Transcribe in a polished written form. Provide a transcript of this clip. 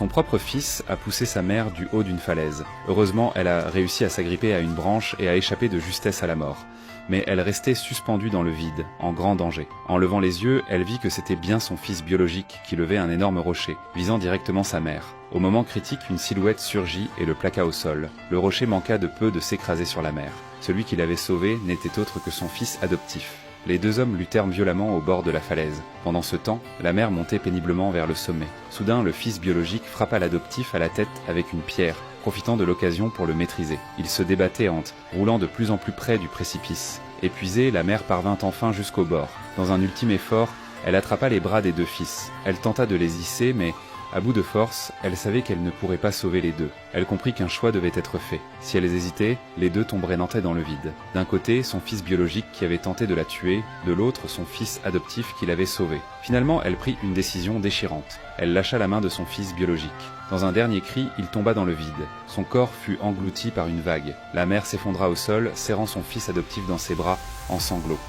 Son propre fils a poussé sa mère du haut d'une falaise. Heureusement, elle a réussi à s'agripper à une branche et à échapper de justesse à la mort. Mais elle restait suspendue dans le vide, en grand danger. En levant les yeux, elle vit que c'était bien son fils biologique qui levait un énorme rocher, visant directement sa mère. Au moment critique, une silhouette surgit et le plaqua au sol. Le rocher manqua de peu de s'écraser sur la mer. Celui qui l'avait sauvé n'était autre que son fils adoptif. Les deux hommes luttèrent violemment au bord de la falaise. Pendant ce temps, la mère montait péniblement vers le sommet. Soudain, le fils biologique frappa l'adoptif à la tête avec une pierre, profitant de l'occasion pour le maîtriser. Il se débattait roulant de plus en plus près du précipice. Épuisée, la mère parvint enfin jusqu'au bord. Dans un ultime effort, elle attrapa les bras des deux fils. Elle tenta de les hisser, mais, à bout de force, elle savait qu'elle ne pourrait pas sauver les deux. Elle comprit qu'un choix devait être fait. Si elles hésitaient, les deux tomberaient nantais dans le vide. D'un côté, son fils biologique qui avait tenté de la tuer, de l'autre, son fils adoptif qui l'avait sauvée. Finalement, elle prit une décision déchirante. Elle lâcha la main de son fils biologique. Dans un dernier cri, il tomba dans le vide. Son corps fut englouti par une vague. La mère s'effondra au sol, serrant son fils adoptif dans ses bras, en sanglots.